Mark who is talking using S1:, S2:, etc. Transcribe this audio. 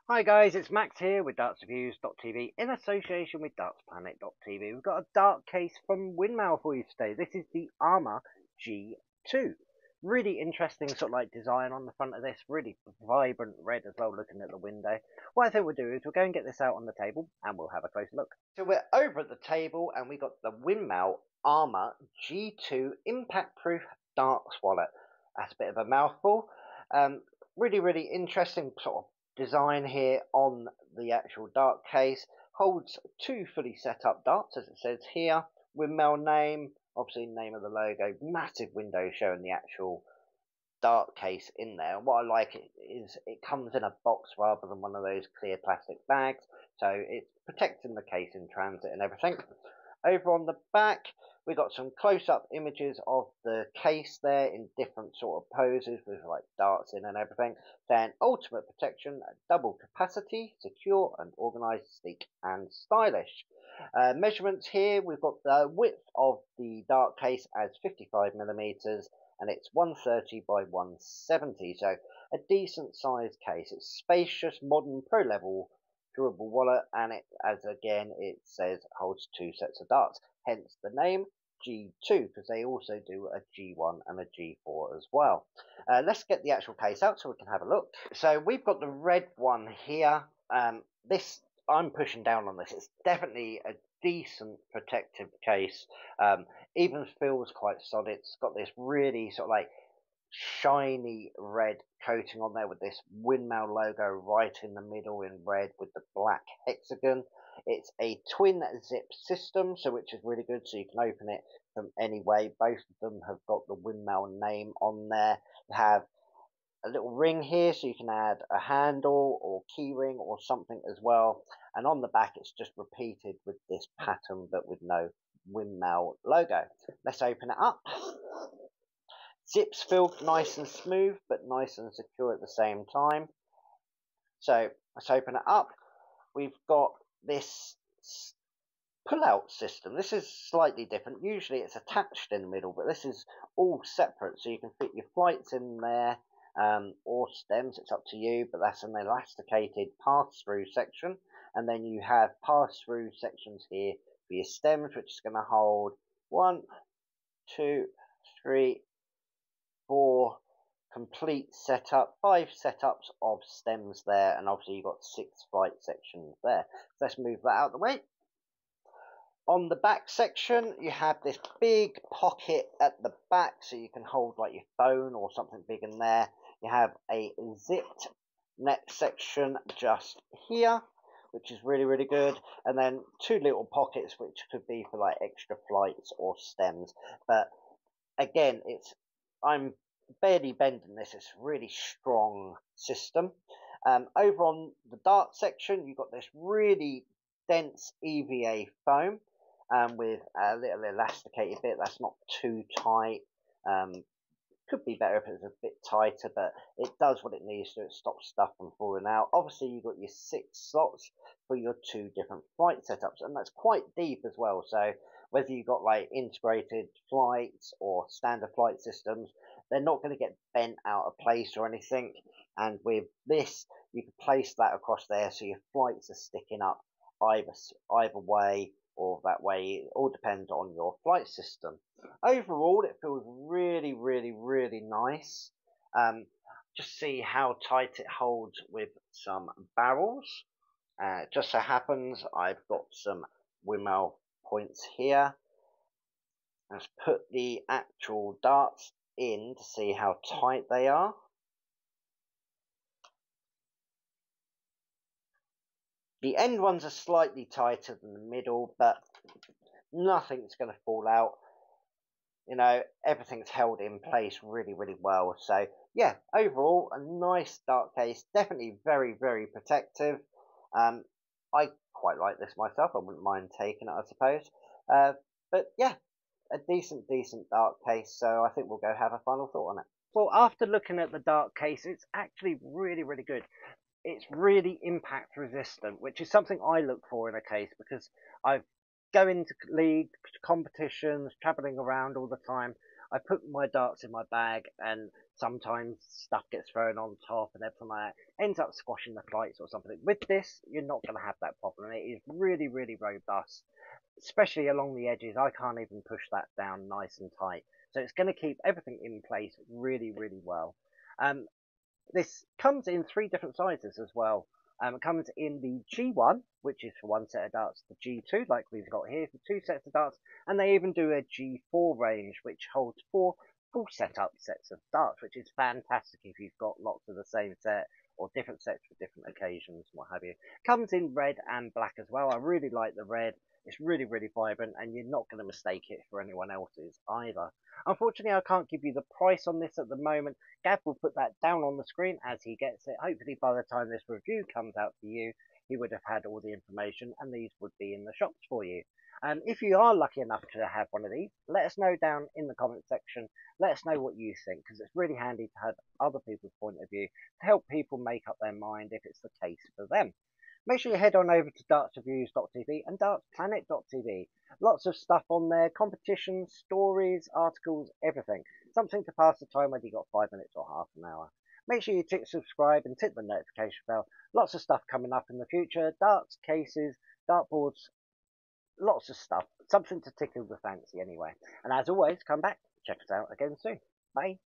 S1: Hi guys, it's Max here with dartsreviews.tv in association with dartsplanet.tv. We've got a dart case from Winmau for you today. This is the Armour G2. Really interesting sort of like design on the front of this, really vibrant red as well looking at the window. What I think we'll do is we'll go and get this out on the table and we'll have a closer look. So we're over at the table and we got the Winmau Armour G2 Impact Proof Darts Wallet. That's a bit of a mouthful. Really interesting sort of design here on the actual dart case. Holds two fully set up darts, as it says here. Winmau name, obviously name of the logo, massive window showing the actual dart case in there. And what I like is it comes in a box rather than one of those clear plastic bags, so it's protecting the case in transit and everything. Over on the back, we got some close-up images of the case there in different sort of poses with like darts in and everything. Then ultimate protection, double capacity, secure and organised, sleek and stylish. Measurements here, we've got the width of the dart case as 55mm and it's 130 by 170, so a decent sized case. It's spacious, modern, pro level durable wallet, and it, as again it says, holds two sets of darts, hence the name G2, because they also do a G1 and a G4 as well. Let's get the actual case out so we can have a look. So we've got the red one here. This, I'm pushing down on this, it's definitely a decent protective case. Even feels quite solid. It's got this really sort of like shiny red coating on there with this Winmau logo right in the middle in red with the black hexagon. It's a twin zip system, so which is really good, so you can open it from any way. Both of them have got the Winmau name on there. You have a little ring here, so you can add a handle or key ring or something as well. And on the back, it's just repeated with this pattern, but with no Winmau logo. Let's open it up. Zips feel nice and smooth, but nice and secure at the same time. So let's open it up. We've got this pull-out system. This is slightly different. Usually it's attached in the middle, but this is all separate, so you can fit your flights in there, or stems, it's up to you, but that's an elasticated pass-through section. And then you have pass-through sections here for your stems, which is going to hold 1, 2, 3, 4 complete setup, 5 setups of stems there, and obviously you've got 6 flight sections there. So let's move that out of the way. On the back section, you have this big pocket at the back, so you can hold like your phone or something big in there. You have a zipped neck section just here, which is really good, and then 2 little pockets which could be for like extra flights or stems. But again, I'm barely bending this. It's a really strong system. Over on the dart section, you've got this really dense EVA foam with a little elasticated bit that's not too tight. Could be better if it was a bit tighter, but it does what it needs to. It stops stuff from falling out. Obviously, you've got your 6 slots for your 2 different flight setups, and that's quite deep as well. So whether you've got like integrated flights or standard flight systems, they're not going to get bent out of place or anything. And with this, you can place that across there, so your flights are sticking up either way or that way. It all depends on your flight system. Overall, it feels really nice. Just see how tight it holds with some barrels. Just so happens I've got some Winmau points here. Let's put the actual darts in to see how tight they are. The end ones are slightly tighter than the middle, but nothing's going to fall out. You know, everything's held in place really well. So yeah, overall a nice dart case, definitely very protective. I quite like this myself. I wouldn't mind taking it, I suppose. But yeah, a decent dart case. So I think we'll go have a final thought on it. Well, after looking at the dart case, it's actually really good. It's really impact resistant, which is something I look for in a case, because I go into league competitions, traveling around all the time. I put my darts in my bag, and sometimes stuff gets thrown on top and everything like that. Ends up squashing the flights or something. With this, you're not going to have that problem. It is really, really robust, especially along the edges. I can't even push that down nice and tight. So it's going to keep everything in place really, really well. Um, this comes in three different sizes as well. It comes in the G1, which is for one set of darts, the G2, like we've got here, for two sets of darts, and they even do a G4 range, which holds four full setup sets of darts, which is fantastic if you've got lots of the same set or different sets for different occasions, what have you. Comes in red and black as well. I really like the red. It's really, really vibrant, and you're not going to mistake it for anyone else's either. Unfortunately, I can't give you the price on this at the moment. Gav will put that down on the screen as he gets it. Hopefully, by the time this review comes out to you, he would have had all the information, and these would be in the shops for you. If you are lucky enough to have one of these, let us know down in the comment section. Let us know what you think, because it's really handy to have other people's point of view to help people make up their mind if it's the case for them. Make sure you head on over to dartsreviews.tv and dartsplanet.tv. Lots of stuff on there, competitions, stories, articles, everything. Something to pass the time whether you've got 5 minutes or half an hour. Make sure you tick subscribe and tick the notification bell. Lots of stuff coming up in the future. Darts, cases, dartboards, lots of stuff. Something to tickle the fancy anyway. And as always, come back, check us out again soon. Bye.